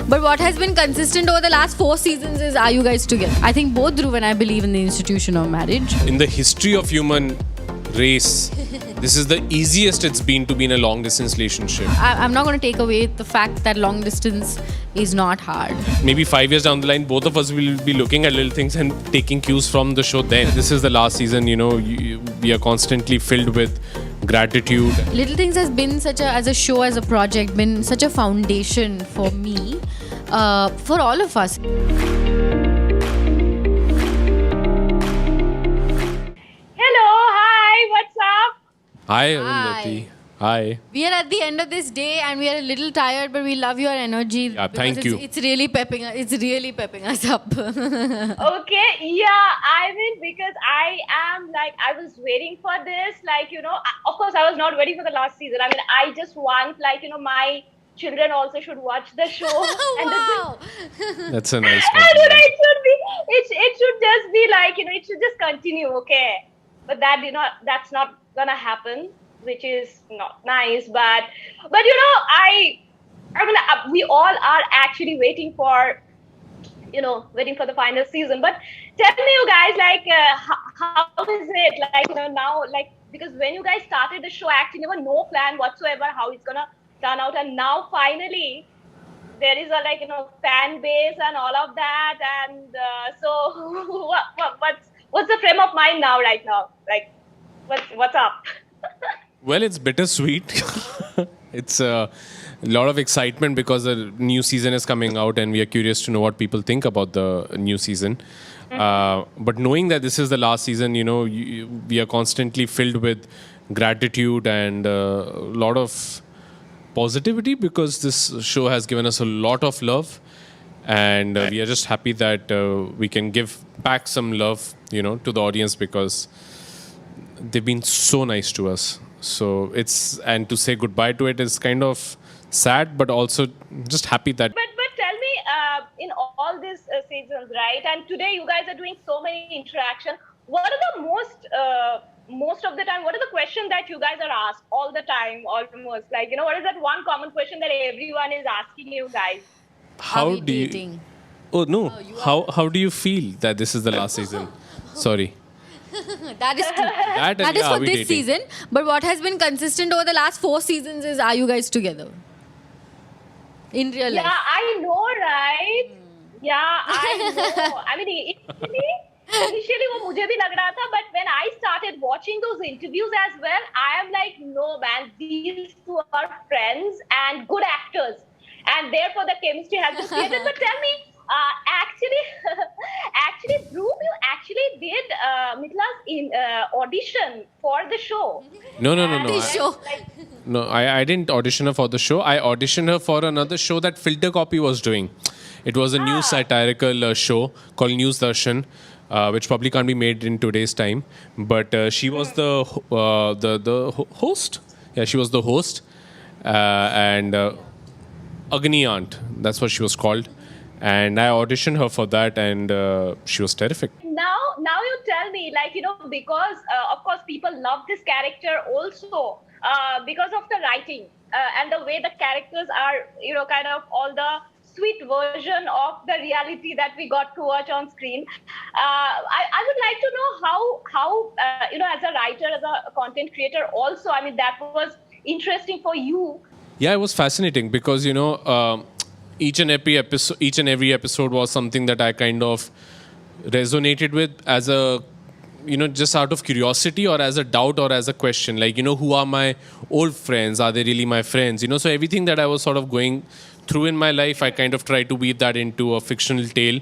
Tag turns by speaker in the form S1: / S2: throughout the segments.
S1: But what has been consistent over the last 4 seasons is, are you guys together? I think both Dhruv and I believe in the institution of marriage.
S2: In the history of human race, this is the easiest it's been to be in a long distance relationship.
S1: I'm not going to take away the fact that long distance is not hard.
S2: Maybe 5 years down the line, both of us will be looking at little things and taking cues from the show then. This is the last season, we are constantly filled with gratitude.
S1: Little Things has been as a show, as a project, been such a foundation for me, for all of us.
S3: Hello, hi, what's up?
S2: Hi, Arundhati. Hi.
S1: We are at the end of this day and we are a little tired, but we love your energy.
S2: Yeah, thank you.
S1: It's really pepping us. It's really pepping us up.
S3: Okay, yeah, I mean, because I was waiting for this, of course, I was not waiting for the last season. I mean, I just want, my children also should watch the show.
S1: Wow.
S2: That's a nice
S3: And
S2: compliment.
S3: it should just be it should just continue, okay? But that's not gonna happen, which is not nice. But we all are actually waiting for the final season. But tell me, you guys, how is it? Now, because when you guys started the show, actually there was no plan whatsoever how it's gonna turn out, and now finally there is a fan base and all of that, and so what's the frame of mind now, right now? What's up?
S2: Well, it's bittersweet. It's a lot of excitement because the new season is coming out and we are curious to know what people think about the new season. But knowing that this is the last season, we are constantly filled with gratitude and a lot of positivity because this show has given us a lot of love. And we are just happy that we can give back some love, to the audience because they've been so nice to us. So and to say goodbye to it is kind of sad, but also just happy that.
S3: But tell me, in all these seasons, right? And today you guys are doing so many interaction. What are the most of the time? What are the questions that you guys are asked all the time, almost? What is that one common question that everyone is asking you guys?
S2: How do you?
S1: dating?
S2: Oh no! How do you feel that this is the last season? Sorry.
S1: That is true. That is
S2: yeah,
S1: for
S2: are we
S1: this
S2: dating?
S1: season. But what has been consistent over the last 4 seasons is, are you guys together? In real life.
S3: Yeah, I know, right? Yeah, I know. I mean, initially वो मुझे भी लग रहा था, but when I started watching those interviews as well, I am like, no man, these two are friends and good actors, and therefore the chemistry has been created. But tell me, actually, Dhruv, you actually did Mitla's audition for the show.
S2: No.
S1: This show.
S2: No, I didn't audition her for the show. I auditioned her for another show that Filter Copy was doing. It was a new satirical show called News Darshan, which probably can't be made in today's time. But she was the host. Yeah, she was the host. And Agni Aunt, that's what she was called. And I auditioned her for that, and she was terrific.
S3: Now you tell me, because of course people love this character also because of the writing and the way the characters are, kind of all the sweet version of the reality that we got to watch on screen. I would like to know how as a writer, as a content creator also, I mean, that was interesting for you.
S2: Yeah, it was fascinating because, each and every episode was something that I kind of resonated with as a, just out of curiosity or as a doubt or as a question. Who are my old friends? Are they really my friends? So everything that I was sort of going through in my life, I kind of tried to weave that into a fictional tale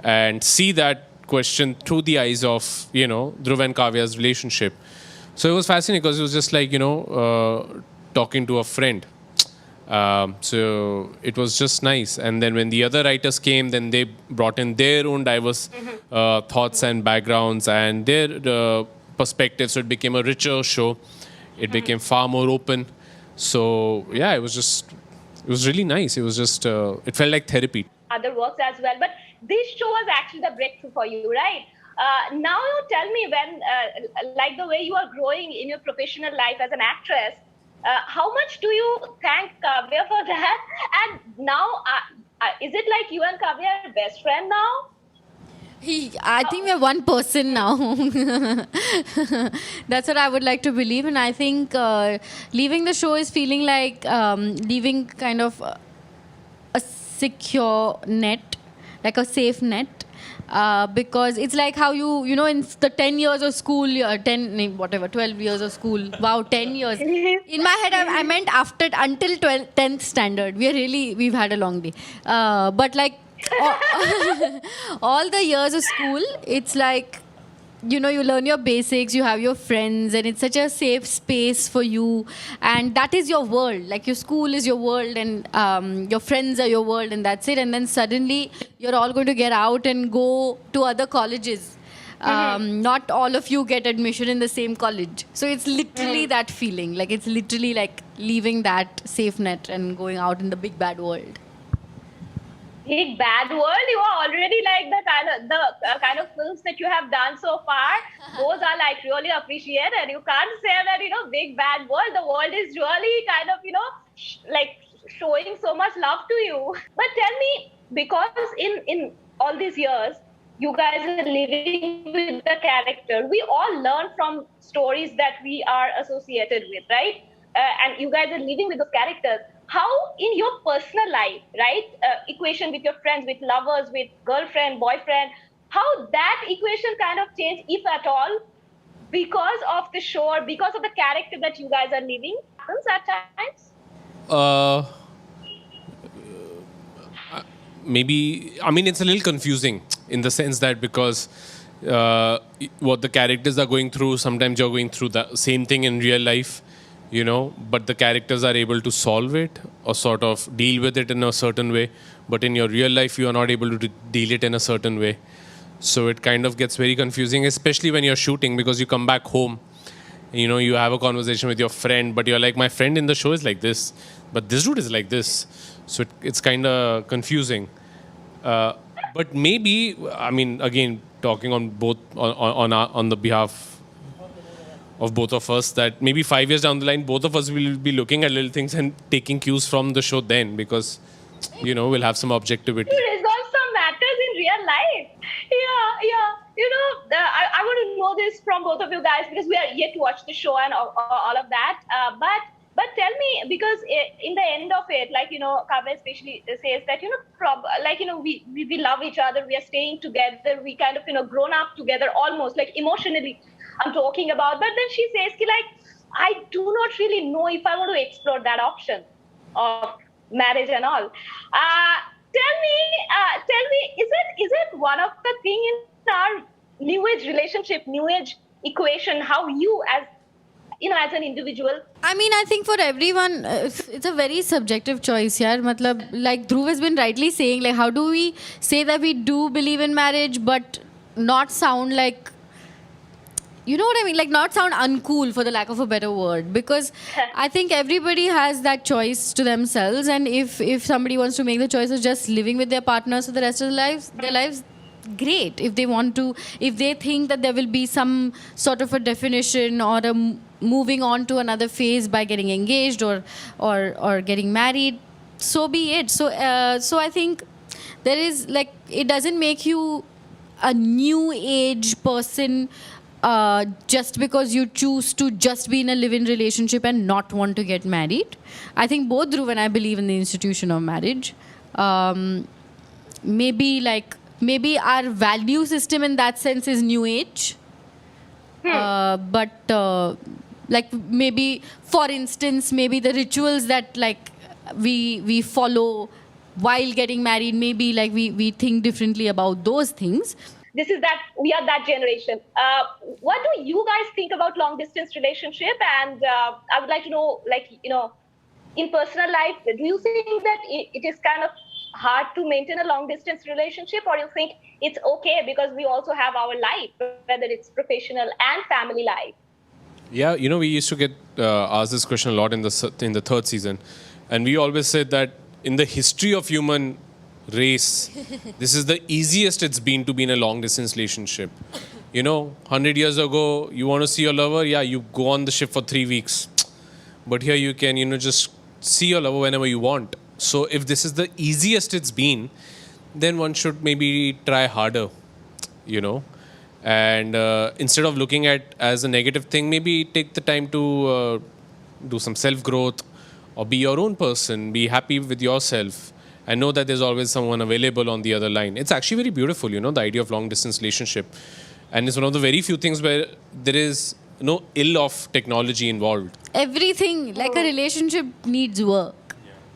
S2: and see that question through the eyes of, Dhruv and Kavya's relationship. So it was fascinating because it was just like, talking to a friend. So it was just nice. And then when the other writers came, then they brought in their own diverse thoughts and backgrounds and their perspectives. So it became a richer show. It became far more open. So yeah, it was really nice. It was just, it felt like therapy.
S3: Other works as well. But this show was actually the breakthrough for you, right? Now you tell me, when, the way you are growing in your professional life as an actress, how much do you thank Kavya for that? And now Is it like you and Kavya are best friend now?
S1: I think we're one person now. That's what I would like to believe. And I think leaving the show is feeling like leaving kind of a secure net, like a safe net. Because it's like how you know, in the 10 years of school, 12 years of school. Wow, 10 years. In my head, I meant until 10th standard. We've had a long day. But like, all the years of school, it's like, you know, you learn your basics, you have your friends, and it's such a safe space for you, and that is your world. Like, your school is your world, and your friends are your world, and that's it. And then suddenly you're all going to get out and go to other colleges. Not all of you get admission in the same college, so it's literally that feeling. Like, it's literally like leaving that safe net and going out in the big bad world.
S3: Big bad world, you are already like the kind of films that you have done so far. Those are like really appreciated. You can't say that, you know, big bad world. The world is really kind of, you know, like showing so much love to you. But tell me, because in all these years, you guys are living with the character. We all learn from stories that we are associated with, right? And you guys are living with those characters. How in your personal life, right, equation with your friends, with lovers, with girlfriend, boyfriend, how that equation kind of changed, if at all, because of the show or because of the character that you guys are living, happens at times?
S2: Maybe, I mean, it's a little confusing in the sense that because what the characters are going through, sometimes you're going through the same thing in real life, you know, but the characters are able to solve it or sort of deal with it in a certain way. But in your real life, you are not able to deal it in a certain way. So it kind of gets very confusing, especially when you're shooting, because you come back home, you know, you have a conversation with your friend, but you're like, my friend in the show is like this, but this dude is like this. So it's kind of confusing. But maybe, I mean, again, talking on both on the behalf of both of us, that maybe 5 years down the line, both of us will be looking at little things and taking cues from the show then, because, you know, we'll have some objectivity.
S3: To resolve some matters in real life. Yeah. You know, I want to know this from both of you guys, because we are yet to watch the show and all of that. But tell me, because in the end of it, like, you know, Kavya especially says that, you know, like, you know, we love each other, we are staying together, we kind of, you know, grown up together almost, like emotionally, I'm talking about. But then she says, like, I do not really know if I want to explore that option of marriage and all. Tell me, is it one of the thing in our new age relationship, new age equation, how you as, you know, as an individual?
S1: I mean, I think for everyone, it's a very subjective choice, yaar. Matlab, like Dhruv has been rightly saying, like, how do we say that we do believe in marriage, but not sound like, you know what I mean? Like, not sound uncool, for the lack of a better word. Because I think everybody has that choice to themselves. And if somebody wants to make the choice of just living with their partners for the rest of their lives, great. If they want to, if they think that there will be some sort of a definition or a moving on to another phase by getting engaged or getting married, so be it. So I think there is, like, it doesn't make you a new age person just because you choose to just be in a live-in relationship and not want to get married. I think both Dhruv and I believe in the institution of marriage. Maybe our value system in that sense is new age. But like, maybe, for instance, maybe the rituals that, like, we follow while getting married, maybe, like, we think differently about those things.
S3: This is that, we are that generation. What do you guys think about long distance relationship? And I would like to know, like, you know, in personal life, do you think that it is kind of hard to maintain a long distance relationship, or you think it's okay because we also have our life, whether it's professional and family life?
S2: Yeah, you know, we used to get asked this question a lot in the third season, and we always said that in the history of human race, this is the easiest it's been to be in a long distance relationship. You know, 100 years ago, you want to see your lover, yeah, you go on the ship for 3 weeks. But here you can, you know, just see your lover whenever you want. So if this is the easiest it's been, then one should maybe try harder, you know. And instead of looking at as a negative thing, maybe take the time to do some self growth or be your own person, be happy with yourself, and know that there's always someone available on the other line. It's actually very beautiful, you know, the idea of long distance relationship. And it's one of the very few things where there is no ill of technology involved.
S1: Everything, like a relationship needs work.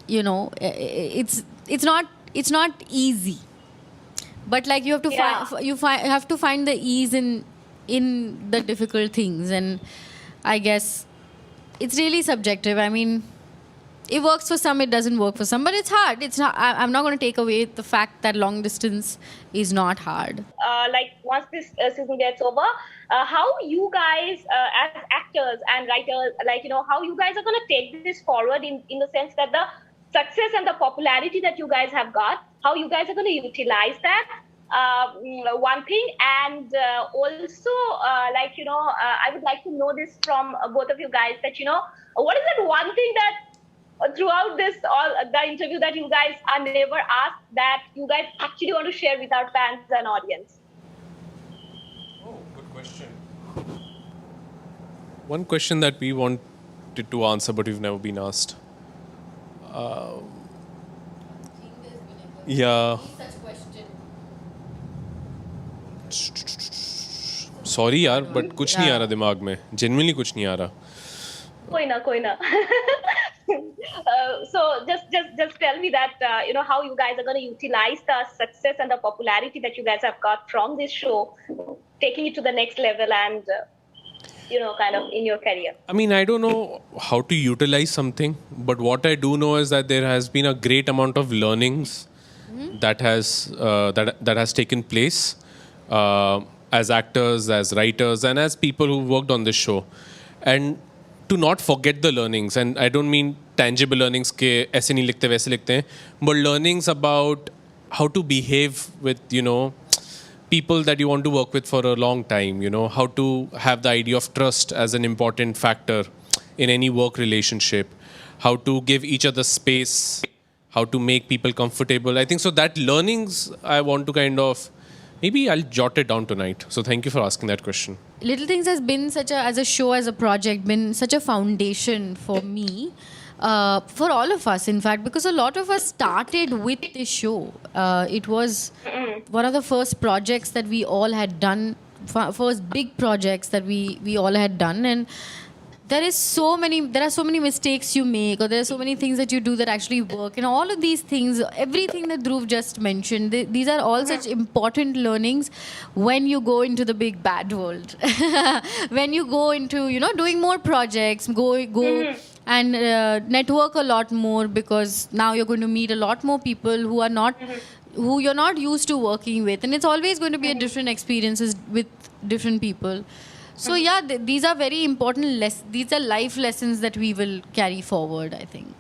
S1: You know, it's not easy. But like you have to
S3: Yeah.
S1: have to find the ease in the difficult things, and I guess it's really subjective. I mean, it works for some, it doesn't work for some, but it's hard. It's not. I'm not going to take away the fact that long distance is not hard.
S3: Like once this season gets over, how you guys as actors and writers, like, you know, how you guys are going to take this forward in the sense that the success and the popularity that you guys have got, how you guys are going to utilize that, one thing. And also, like, you know, I would like to know this from both of you guys, that, you know, what is that one thing that throughout this all the interview that you guys are never asked, that you guys actually want to share with our fans and audience?
S2: Oh, good question. One question that we wanted to answer but we've never been asked. Yeah. Sorry यार, but कुछ नहीं आ रहा दिमाग में. Genuinely कुछ नहीं आ रहा.
S3: Koi na. So just tell me that, you know, how you guys are going to utilize the success and the popularity that you guys have got from this show, taking it to the next level and, you know, kind of in your career.
S2: I mean, I don't know how to utilize something, but what I do know is that there has been a great amount of learnings that has taken place as actors, as writers, and as people who worked on this show, and to not forget the learnings. And I don't mean tangible learnings के ऐसे नहीं लिखते वैसे लिखते हैं, but learnings about how to behave with, you know, people that you want to work with for a long time, you know, how to have the idea of trust as an important factor in any work relationship, how to give each other space, how to make people comfortable. I think so that learnings I want to kind of, maybe I'll jot it down tonight. So thank you for asking that question.
S1: Little Things has been as a show, as a project, been such a foundation for me, for all of us, in fact, because a lot of us started with this show. It was one of the first projects that we all had done, first big projects that we all had done, and there are so many mistakes you make, or there are so many things that you do that actually work, and all of these things, everything that Dhruv just mentioned, these are all such important learnings when you go into the big bad world. When you go into, you know, doing more projects, go and network a lot more, because now you're going to meet a lot more people who are not who you're not used to working with, and it's always going to be a different experiences with different people. So yeah, these are very important these are life lessons that we will carry forward, I think.